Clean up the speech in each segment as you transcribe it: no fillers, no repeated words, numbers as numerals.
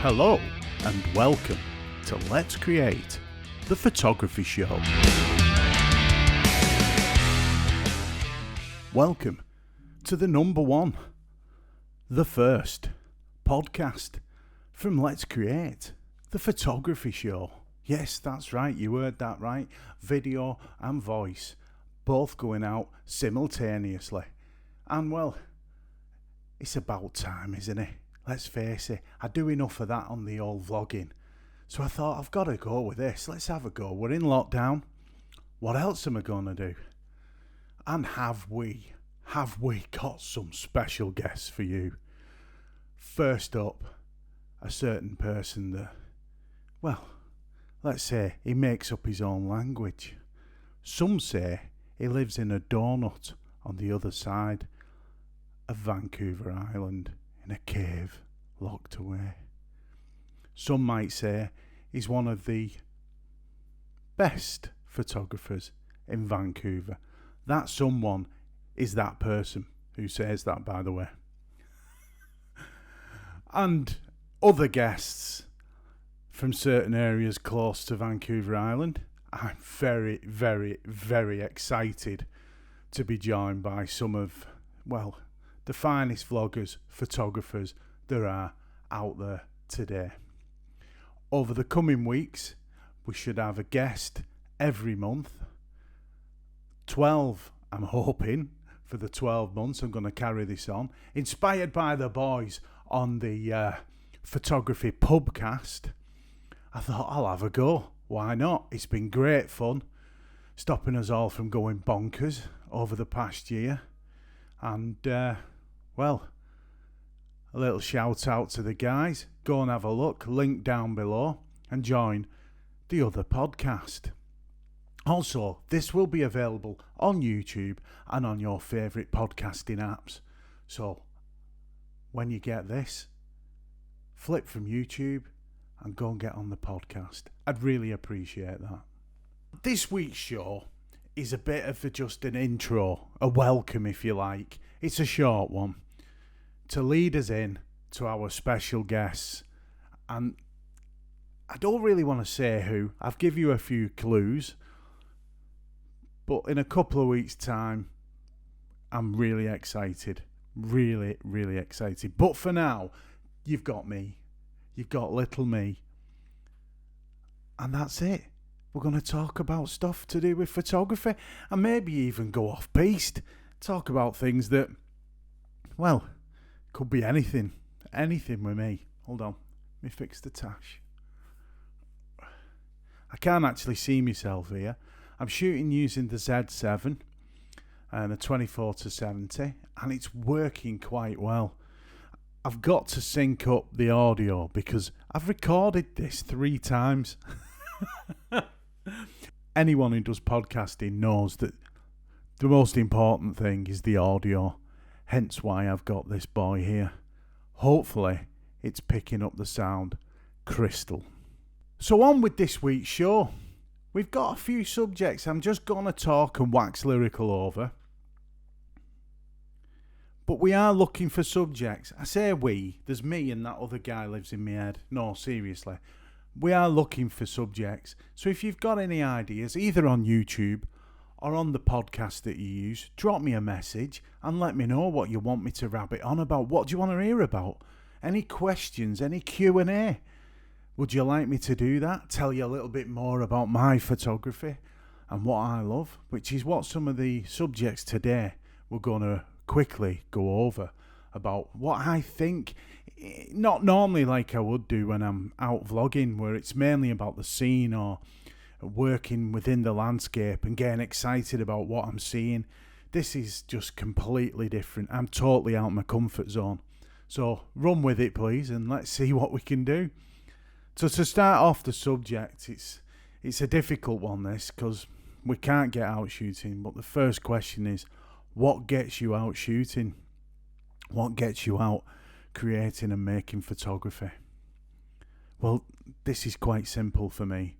Hello and welcome to Let's Create, the photography show. Welcome to the number one, the first podcast from Let's Create, the photography show. Yes, that's right, you heard that right. Video and voice, both going out simultaneously. And well, it's about time, isn't it? Let's face it, I do enough of that on the old vlogging. So I thought, I've got to go with this. Let's have a go. We're in lockdown. What else am I going to do? And have we got some special guests for you? First up, a certain person that, well, let's say he makes up his own language. Some say he lives in a donut on the other side of Vancouver Island in a cave locked away. Some might say he's one of the best photographers in Vancouver. That someone is that person who says that, by the way. And other guests from certain areas close to Vancouver Island. I'm very, very, very excited to be joined by some of, well, the finest vloggers, photographers there are out there today. Over the coming weeks, we should have a guest every month. 12, I'm hoping, for the 12 months I'm going to carry this on. Inspired by the boys on the photography pubcast, I thought I'll have a go. Why not? It's been great fun, stopping us all from going bonkers over the past year. And, well, a little shout out to the guys. Go and have a look, link down below, and join the other podcast. Also, this will be available on YouTube and on your favourite podcasting apps. So, when you get this, flip from YouTube and go and get on the podcast. I'd really appreciate that. This week's show is a bit of just an intro, a welcome if you like. It's a short one to lead us in to our special guests. And I don't really want to say who. I've given you a few clues. But in a couple of weeks' time, I'm really excited. Really, really excited. But for now, you've got me. You've got little me. And that's it. We're going to talk about stuff to do with photography. And maybe even go off-piste. Talk about things that, well, could be anything. Anything with me. Hold on. Let me fix the tash. I can't actually see myself here. I'm shooting using the Z7 and a 24-70, and it's working quite well. I've got to sync up the audio because I've recorded this 3 times. Anyone who does podcasting knows that the most important thing is the audio, hence why I've got this boy here. Hopefully it's picking up the sound crystal. So on with this week's show. We've got a few subjects I'm just going to talk and wax lyrical over. But we are looking for subjects. I say we, there's me and that other guy lives in my head. No, seriously. We are looking for subjects. So if you've got any ideas, either on YouTube or on the podcast that you use, drop me a message and let me know what you want me to rabbit on about. What do you want to hear about? Any questions, any Q&A? Would you like me to do that? Tell you a little bit more about my photography and what I love, which is what some of the subjects today we're going to quickly go over about what I think, not normally like I would do when I'm out vlogging, where it's mainly about the scene or working within the landscape and getting excited about what I'm seeing. This is just completely different. I'm totally out of my comfort zone. So run with it, please, and let's see what we can do. So to start off the subject, it's a difficult one, this, because we can't get out shooting. But the first question is, what gets you out shooting? What gets you out creating and making photography? Well, this is quite simple for me.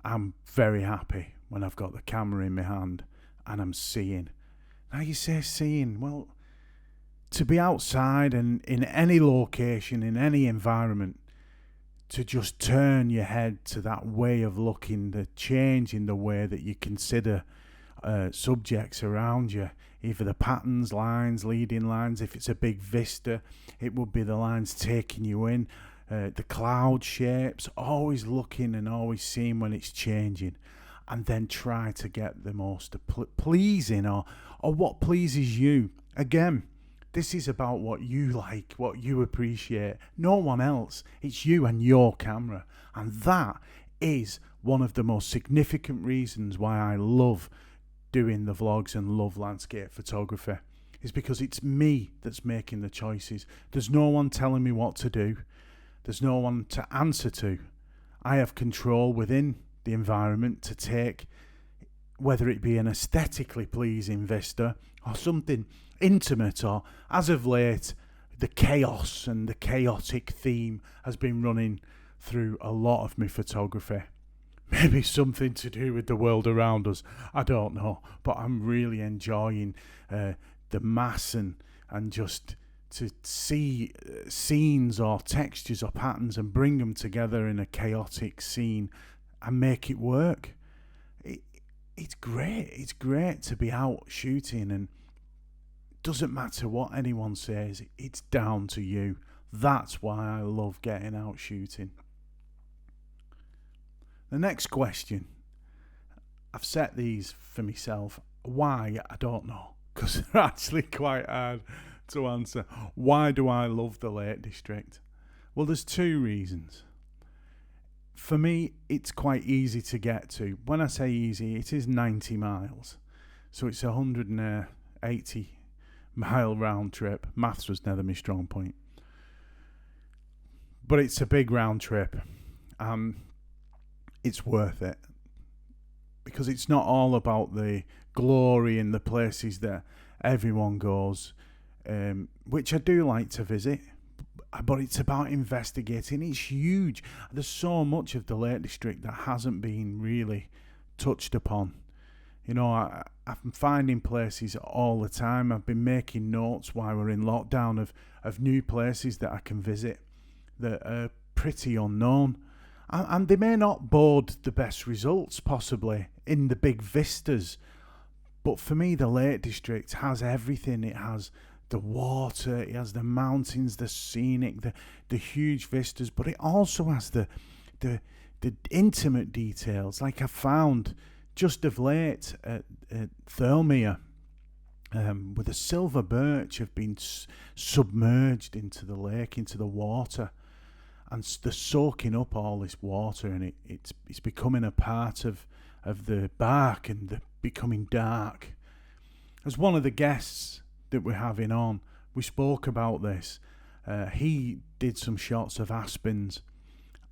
I'm very happy when I've got the camera in my hand and I'm seeing. Now you say seeing, well, to be outside and in any location, in any environment, to just turn your head to that way of looking, the change in the way that you consider subjects around you, either the patterns, lines, leading lines. If it's a big vista, it would be the lines taking you in, the cloud shapes, always looking and always seeing when it's changing, and then try to get the most pleasing or what pleases you. Again, this is about what you like, what you appreciate. No one else. It's you and your camera. And that is one of the most significant reasons why I love doing the vlogs and love landscape photography. Is because it's me that's making the choices. There's no one telling me what to do. There's no one to answer to. I have control within the environment to take, whether it be an aesthetically pleasing vista or something intimate, or as of late the chaos and the chaotic theme has been running through a lot of my photography. Maybe something to do with the world around us, I don't know, but I'm really enjoying the mass and just to see scenes or textures or patterns and bring them together in a chaotic scene and make it work. It's great to be out shooting, and doesn't matter what anyone says, it's down to you. That's why I love getting out shooting. The next question, I've set these for myself. Why? I don't know, because they're actually quite hard to answer. Why do I love the Lake District? Well, there's two reasons. For me, it's quite easy to get to. When I say easy, it is 90 miles. So it's a 180 mile round trip. Maths was never my strong point. But it's a big round trip. It's worth it. Because it's not all about the glory in the places that everyone goes, which I do like to visit. But it's about investigating. It's huge. There's so much of the Lake District that hasn't been really touched upon. You know, I'm finding places all the time. I've been making notes while we're in lockdown of new places that I can visit that are pretty unknown. And they may not board the best results, possibly, in the big vistas. But for me, the Lake District has everything. It has the water, it has the mountains, the scenic, the huge vistas, but it also has the intimate details. Like I found just of late at Thirlmere, with a silver birch have been submerged into the lake, into the water, and they're soaking up all this water, and it's becoming a part of the bark and becoming dark. As one of the guests that we're having on, we spoke about this. He did some shots of aspens,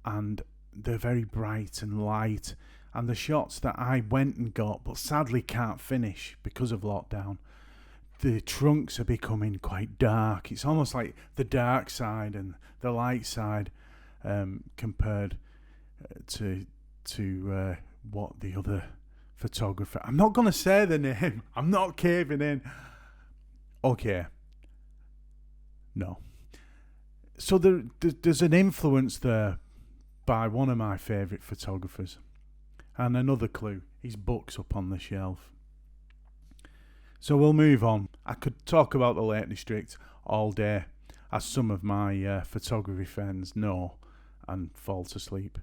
and they're very bright and light, and the shots that I went and got but sadly can't finish because of lockdown, the trunks are becoming quite dark. It's almost like the dark side and the light side, compared to what the other photographer, I'm not going to say the name, I'm not caving in. Okay. No. So there's an influence there by one of my favourite photographers. And another clue, his book's up on the shelf. So we'll move on. I could talk about the Lake District all day, as some of my photography friends know, and fall to sleep.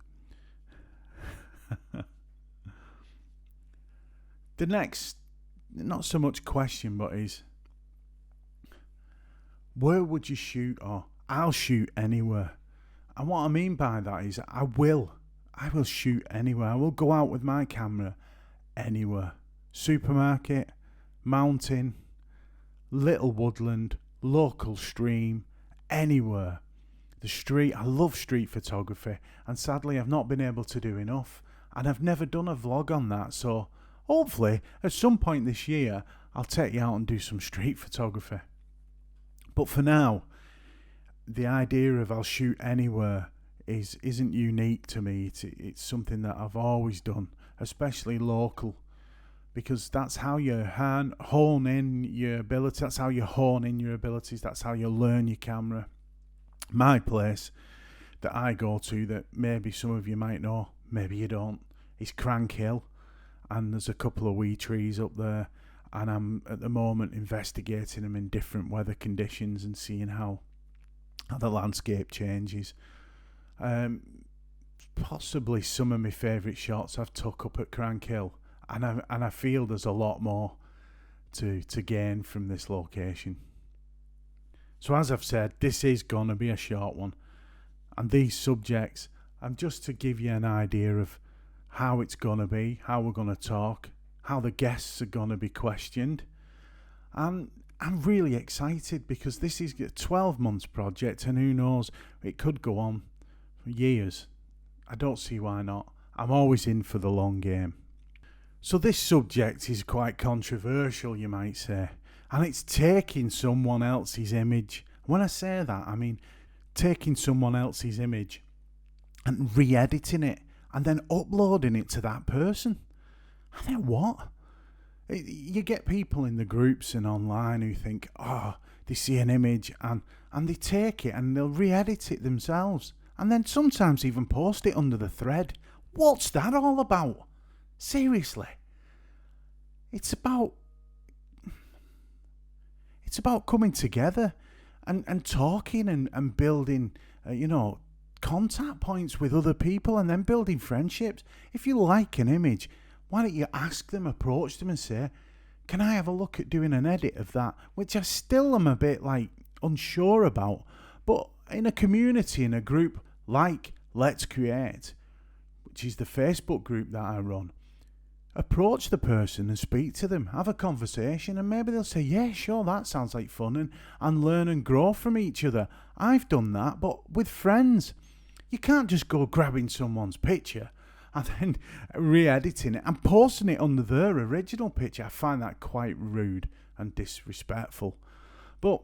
The next, not so much question, but is, where would you shoot? Or I'll shoot anywhere. And what I mean by that is I will shoot anywhere. I will go out with my camera anywhere. Supermarket, mountain, little woodland, local stream, anywhere. The street, I love street photography, and sadly I've not been able to do enough, and I've never done a vlog on that, so hopefully at some point this year I'll take you out and do some street photography. But for now, the idea of I'll shoot anywhere isn't unique to me. It's something that I've always done, especially local, because that's how you hone in your ability. That's how you hone in your abilities. That's how you learn your camera. My place, that I go to that maybe some of you might know, maybe you don't. It's Crank Hill, and there's a couple of wee trees up there, and I'm at the moment investigating them in different weather conditions and seeing how the landscape changes. Possibly some of my favourite shots I've took up at Crank Hill, and I feel there's a lot more to gain from this location. So as I've said, this is going to be a short one, and these subjects, I'm just to give you an idea of how it's going to be, how we're going to talk, how the guests are going to be questioned. And I'm really excited because this is a 12 months project, and who knows, it could go on for years. I don't see why not. I'm always in for the long game. So this subject is quite controversial, you might say, and it's taking someone else's image. When I say that, I mean taking someone else's image and re-editing it and then uploading it to that person. I think, what? You get people in the groups and online who think, they see an image and they take it and they'll re-edit it themselves and then sometimes even post it under the thread. What's that all about? Seriously. It's about coming together and talking and building, contact points with other people and then building friendships. If you like an image, why don't you ask them, approach them and say, can I have a look at doing an edit of that? Which I still am a bit unsure about. But in a community, in a group like Let's Create, which is the Facebook group that I run, approach the person and speak to them, have a conversation, and maybe they'll say, yeah, sure, that sounds like fun, and learn and grow from each other. I've done that, but with friends. You can't just go grabbing someone's picture and then re-editing it and posting it under their original picture. I find that quite rude and disrespectful. But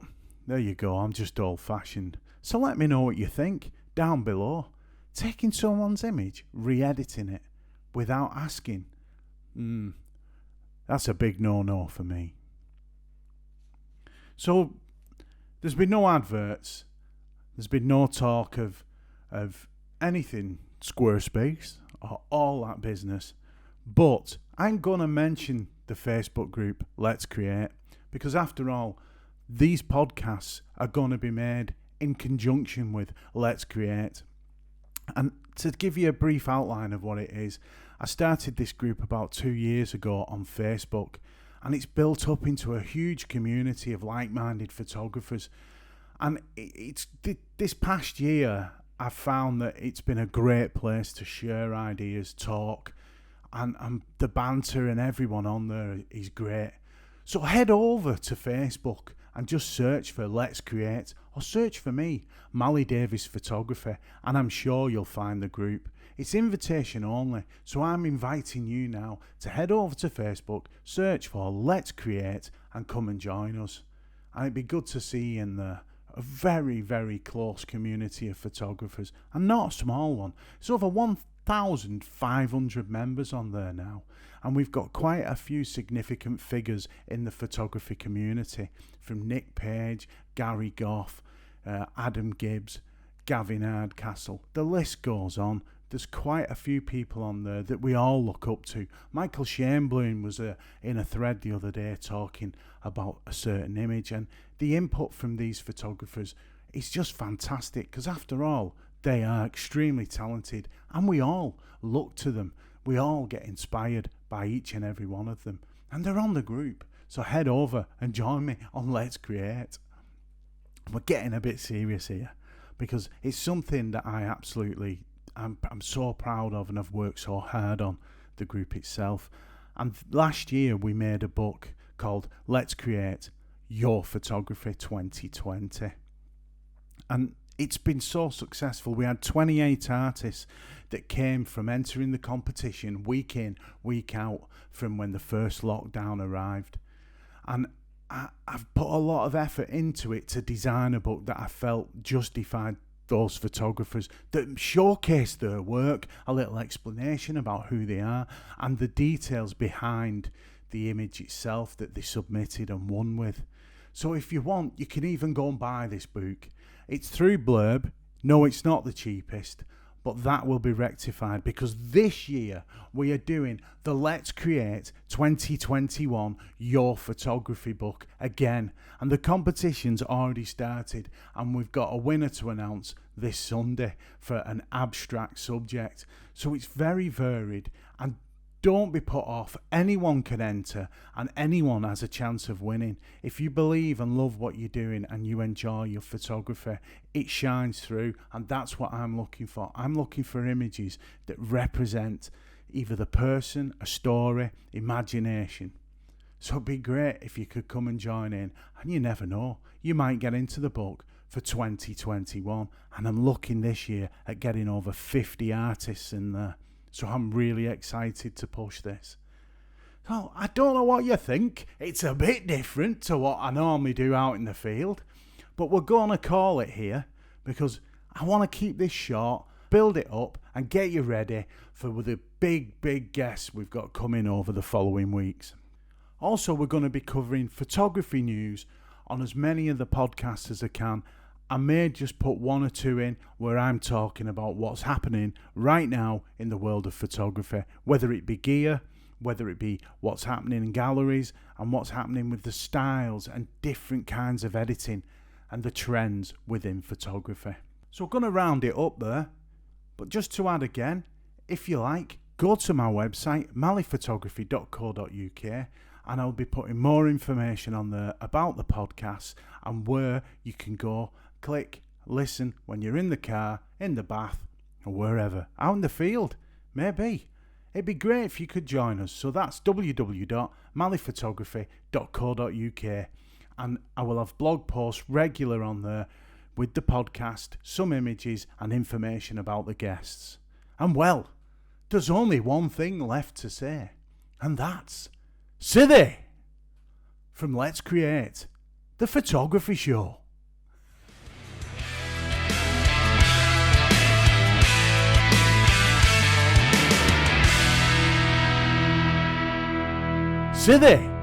there you go, I'm just old-fashioned. So let me know what you think down below. Taking someone's image, re-editing it without asking. That's a big no-no for me. So there's been no adverts. There's been no talk of anything Squarespace or all that business. But I'm going to mention the Facebook group Let's Create, because after all, these podcasts are going to be made in conjunction with Let's Create. And to give you a brief outline of what it is, I started this group about 2 years ago on Facebook, and it's built up into a huge community of like-minded photographers. And it's this past year, I've found that it's been a great place to share ideas, talk, and the banter and everyone on there is great. So head over to Facebook and just search for Let's Create, or search for me, Mally Davies Photography, and I'm sure you'll find the group. It's invitation only, so I'm inviting you now to head over to Facebook, search for Let's Create, and come and join us. And it'd be good to see you in there. A very, very close community of photographers, and not a small one. It's over 1,500 members on there now, and we've got quite a few significant figures in the photography community, from Nick Page, Gary Goff, Adam Gibbs, Gavin Hardcastle. The list goes on. There's quite a few people on there that we all look up to. Michael Schoenblum was in a thread the other day talking about a certain image, and the input from these photographers is just fantastic, because after all, they are extremely talented, and we all look to them. We all get inspired by each and every one of them, and they're on the group. So head over and join me on Let's Create. We're getting a bit serious here, because it's something that I'm so proud of, and I've worked so hard on the group itself. And last year we made a book called Let's Create Your Photography 2020. And it's been so successful. We had 28 artists that came from entering the competition week in, week out, from when the first lockdown arrived. And I've put a lot of effort into it to design a book that I felt justified those photographers, that showcase their work, a little explanation about who they are, and the details behind the image itself that they submitted and won with. So if you want, you can even go and buy this book. It's through Blurb. No, it's not the cheapest, but that will be rectified because this year we are doing the Let's Create 2021 Your Photography book again, and the competition's already started, and we've got a winner to announce this Sunday for an abstract subject. So it's very varied, and don't be put off. Anyone can enter and anyone has a chance of winning. If you believe and love what you're doing and you enjoy your photography, it shines through, and that's what I'm looking for. I'm looking for images that represent either the person, a story, imagination. So it'd be great if you could come and join in, and you never know, you might get into the book for 2021, and I'm looking this year at getting over 50 artists in there. So I'm really excited to push this. So I don't know what you think. It's a bit different to what I normally do out in the field. But we're going to call it here because I want to keep this short, build it up and get you ready for the big guests we've got coming over the following weeks. Also, we're going to be covering photography news on as many of the podcasts as I can. I may just put one or two in where I'm talking about what's happening right now in the world of photography, whether it be gear, whether it be what's happening in galleries and what's happening with the styles and different kinds of editing and the trends within photography. So I'm going to round it up there, but just to add again, if you like, go to my website, maliphotography.co.uk, and I'll be putting more information on there about the podcast and where you can go, click, listen when you're in the car, in the bath, or wherever, out in the field, maybe. It'd be great if you could join us. So that's www.maliphotography.co.uk, and I will have blog posts regular on there with the podcast, some images and information about the guests. And well, there's only one thing left to say, and that's Sithy from Let's Create, the photography show. Sithy.